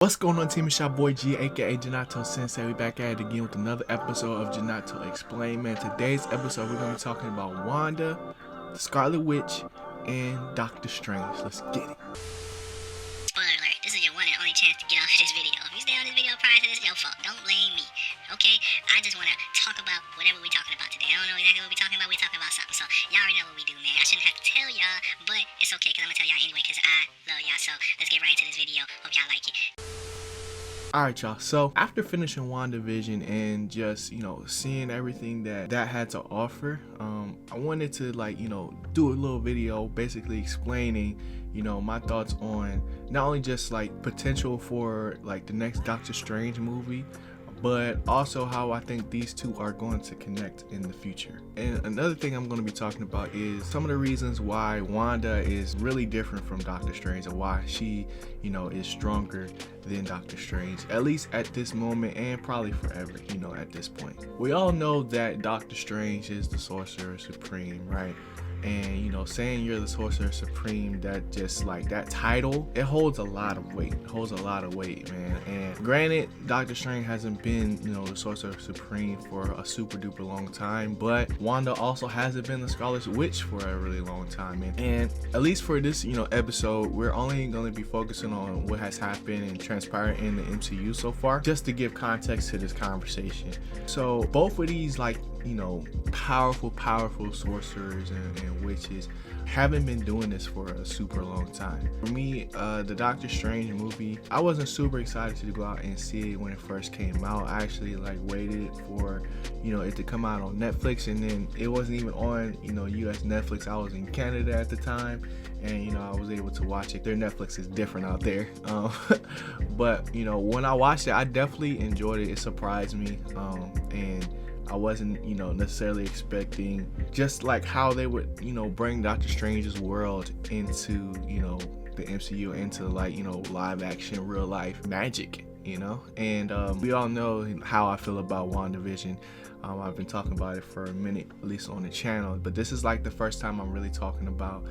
What's going on, team? It's your boy G, aka Ginato Sensei. We back at it again with another episode of Ginato Explain. Man, today's episode we're gonna be talking about Wanda, the Scarlet Witch, and Doctor Strange. Let's get it. Spoiler alert, this is your one and only chance to get off of this video. If you stay on this video prior to this, your fault. Don't blame me, okay? I just want to talk about whatever we're talking about today. I don't know exactly what we're talking about. We're talking about something. So y'all already know what we do, man. I shouldn't have to tell y'all, but it's okay because I'm going to tell y'all anyway because I love y'all. So let's get right into this video. Hope y'all like it. Alright, y'all, so after finishing WandaVision and just, seeing everything that had to offer, I wanted to, do a little video basically explaining, my thoughts on not only just, potential for, the next Doctor Strange movie, but also how I think these two are going to connect in the future. And another thing I'm going to be talking about is some of the reasons why Wanda is really different from Doctor Strange and why she, is stronger than Doctor Strange, at least at this moment and probably forever, at this point. We all know that Doctor Strange is the Sorcerer Supreme, right? And saying you're the Sorcerer Supreme, that just that title, it holds a lot of weight. It holds a lot of weight, man. And granted, Doctor Strange hasn't been the Sorcerer Supreme for a super duper long time, but Wanda also hasn't been the Scarlet Witch for a really long time. And at least for this episode, we're only going to be focusing on what has happened and transpired in the MCU so far, just to give context to this conversation. So both of these powerful sorcerers and witches haven't been doing this for a super long time. For me, the Doctor Strange movie, I wasn't super excited to go out and see it when it first came out. I actually waited for it to come out on Netflix, and then it wasn't even on US Netflix. I was in Canada at the time, and I was able to watch it. Their Netflix is different out there, but when I watched it, I definitely enjoyed it. It surprised me, and I wasn't, necessarily expecting just how they would, bring Doctor Strange's world into, the MCU, into live action, real life magic, and we all know how I feel about WandaVision. I've been talking about it for a minute, at least on the channel, but this is the first time I'm really talking about,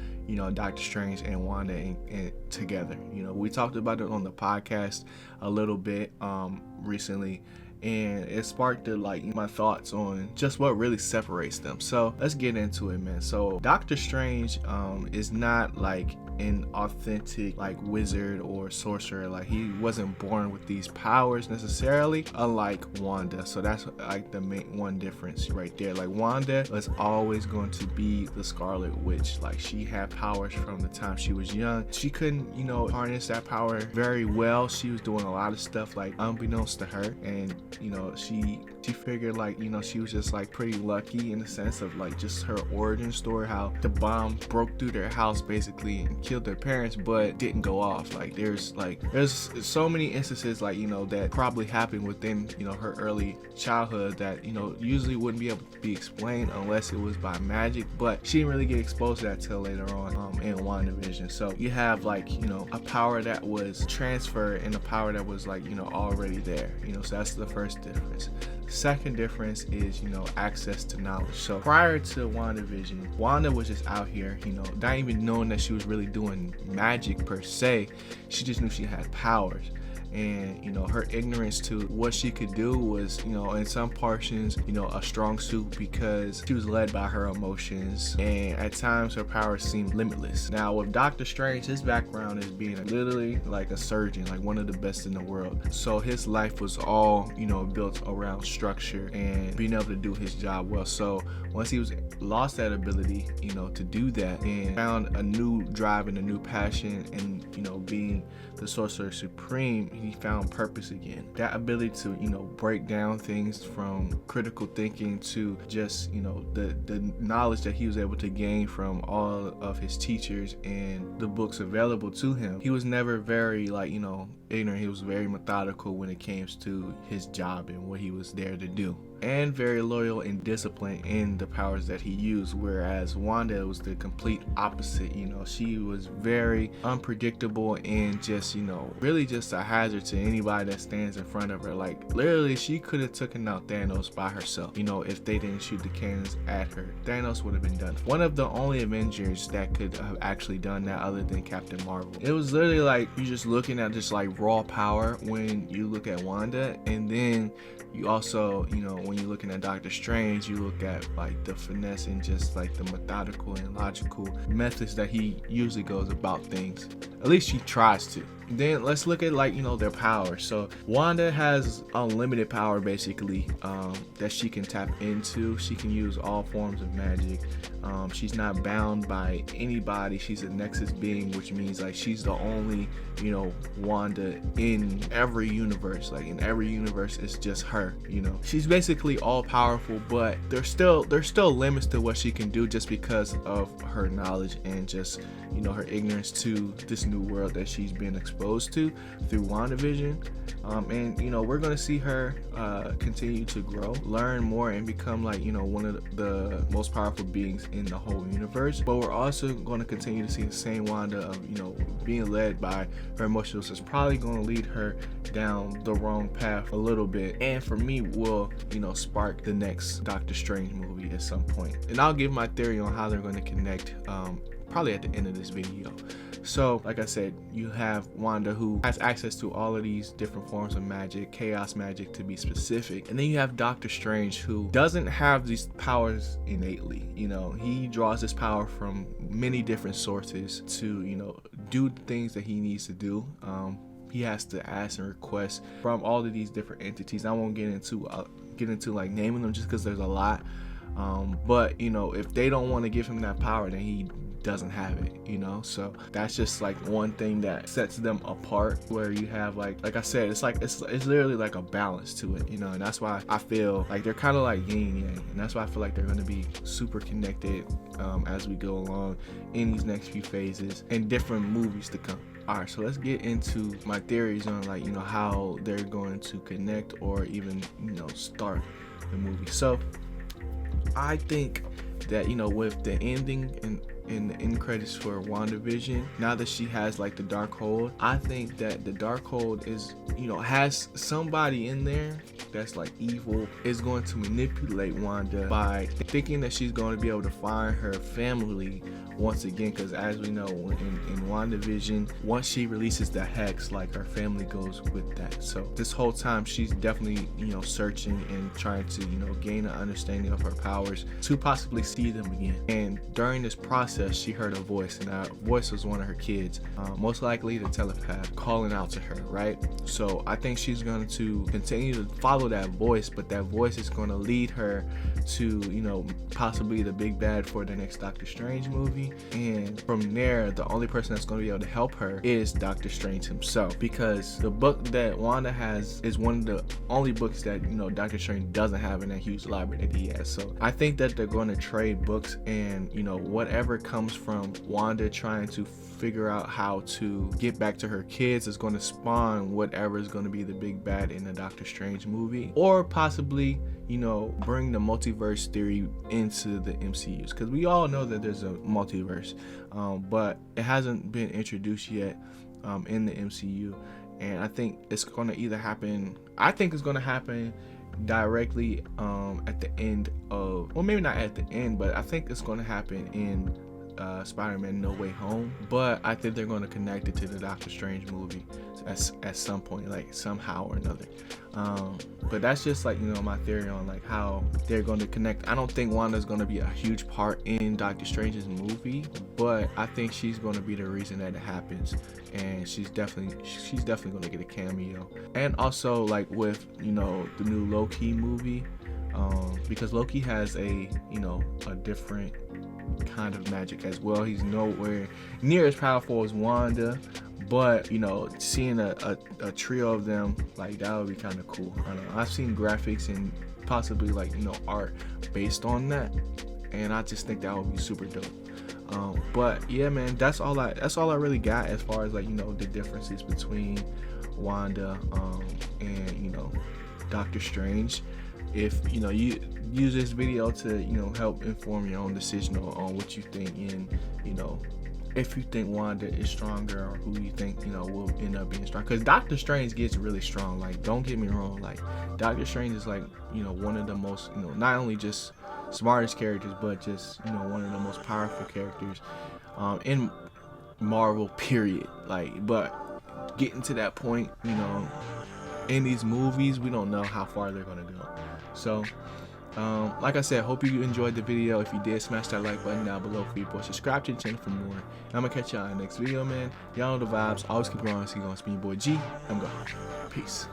Doctor Strange and Wanda and together. We talked about it on the podcast a little bit recently, and it sparked my thoughts on just what really separates them. So let's get into it, man. So Doctor Strange is not an authentic wizard or sorcerer. He wasn't born with these powers necessarily, unlike Wanda. So that's the main one difference right there. Wanda was always going to be the Scarlet Witch. She had powers from the time she was young. She couldn't harness that power very well. She was doing a lot of stuff unbeknownst to her, and she figured she was just pretty lucky in the sense of just her origin story, how the bomb broke through their house basically and killed their parents, but didn't go off. There's so many instances that probably happened within her early childhood that usually wouldn't be able to be explained unless it was by magic, but she didn't really get exposed to that till later on in WandaVision. So you have a power that was transferred and a power that was already there, so that's the first difference. Second difference is access to knowledge. So prior to WandaVision, Wanda was just out here not even knowing that she was really doing magic per se. She just knew she had powers, and her ignorance to what she could do was in some portions a strong suit, because she was led by her emotions, and at times her powers seemed limitless. Now with Doctor Strange, his background is being literally a surgeon, one of the best in the world. So his life was all built around structure and being able to do his job well. So once he lost that ability to do that, and found a new drive and a new passion, and being the Sorcerer Supreme, he found purpose again. That ability to break down things from critical thinking to just the knowledge that he was able to gain from all of his teachers and the books available to him. He was never very ignorant. He was very methodical when it came to his job and what he was there to do, and very loyal and disciplined in the powers that he used, whereas Wanda was the complete opposite. She was very unpredictable and just really just a hazard to anybody that stands in front of her. Literally, she could have taken out Thanos by herself. If they didn't shoot the cannons at her, Thanos would have been done. One of the only Avengers that could have actually done that other than Captain Marvel. It was literally you're just looking at just of raw power when you look at Wanda, and then you also, you know, when you're looking at Doctor Strange, you look at like the finesse and just like the methodical and logical methods that he usually goes about things. At least she tries to. Then let's look at, like, you know, their power. So Wanda has unlimited power basically, that she can tap into. She can use all forms of magic. She's not bound by anybody. She's a nexus being, which means like she's the only, you know, Wanda in every universe. Like in every universe it's just her, you know. She's basically all powerful, but there's still limits to what she can do just because of her knowledge and just, you know, her ignorance to this new world that she's been exposed to through WandaVision. And you know, we're gonna see her continue to grow, learn more, and become, like, you know, one of the most powerful beings in the whole universe. But we're also going to continue to see the same Wanda of, you know, being led by her emotions. It's probably going to lead her down the wrong path a little bit, and for me will, you know, spark the next Doctor Strange movie at some point. And I'll give my theory on how they're going to connect probably at the end of this video. So like I said, you have Wanda, who has access to all of these different forms of magic, chaos magic to be specific. And then you have Doctor Strange, who doesn't have these powers innately. You know, he draws this power from many different sources to, you know, do the things that he needs to do. He has to ask and request from all of these different entities. I won't get into like naming them just because there's a lot. But you know, if they don't want to give him that power, then he doesn't have it, you know. So that's just like one thing that sets them apart, where you have like I said, it's like it's literally like a balance to it, you know. And that's why I feel like they're kind of like yin and yang, and that's why I feel like they're going to be super connected as we go along in these next few phases and different movies to come. Alright, so let's get into my theories on, like, you know, how they're going to connect or even, you know, start the movie. So I think that, you know, with the ending and in the end credits for WandaVision, now that she has like the Darkhold, I think that the Darkhold is, you know, has somebody in there that's like evil, is going to manipulate Wanda by thinking that she's going to be able to find her family once again, because as we know in WandaVision, once she releases the hex, like her family goes with that. So this whole time she's definitely, you know, searching and trying to, you know, gain an understanding of her powers to possibly see them again. And during this process, she heard a voice, and that voice was one of her kids, most likely the telepath, calling out to her, right? So I think she's going to continue to follow that voice, but that voice is going to lead her to, you know, possibly the big bad for the next Doctor Strange movie. And from there, the only person that's going to be able to help her is Doctor Strange himself, because the book that Wanda has is one of the only books that, you know, Doctor Strange doesn't have in that huge library that he has. So I think that they're going to trade books, and, you know, whatever comes from Wanda trying to figure out how to get back to her kids is going to spawn whatever is going to be the big bad in the Doctor Strange movie, or possibly, you know, bring the multiverse theory into the MCUs, because we all know that there's a multiverse, but it hasn't been introduced yet in the MCU. And I think it's going to either happen, I think it's going to happen directly at the end of, well, maybe not at the end, but I think it's going to happen in Spider-Man No Way Home. But I think they're going to connect it to the Doctor Strange movie at some point, like somehow or another. But that's just like, you know, my theory on like how they're going to connect. I don't think Wanda's going to be a huge part in Doctor Strange's movie, but I think she's going to be the reason that it happens, and she's definitely going to get a cameo. And also, like with, you know, the new Loki movie, because Loki has a, you know, a different kind of magic as well. He's nowhere near as powerful as Wanda, but, you know, seeing a trio of them, like, that would be kind of cool. I don't know, I've seen graphics and possibly, like, you know, art based on that, and I just think that would be super dope. But yeah, man, that's all I really got as far as, like, you know, the differences between Wanda and, you know, Doctor Strange. If, you know, you use this video to, you know, help inform your own decision on what you think, and, you know, if you think Wanda is stronger, or who you think, you know, will end up being strong. Because Doctor Strange gets really strong. Like, don't get me wrong, like, Doctor Strange is, like, you know, one of the most, you know, not only just smartest characters, but just, you know, one of the most powerful characters in Marvel, period. Like, but getting to that point, you know, in these movies, we don't know how far they're gonna go. So like I said, hope you enjoyed the video. If you did, smash that like button down below for your boy. Subscribe to the channel for more. And I'm gonna catch y'all in the next video, man. Y'all know the vibes. Always keep growing. See you guys. It's your boy G. I'm going. Peace.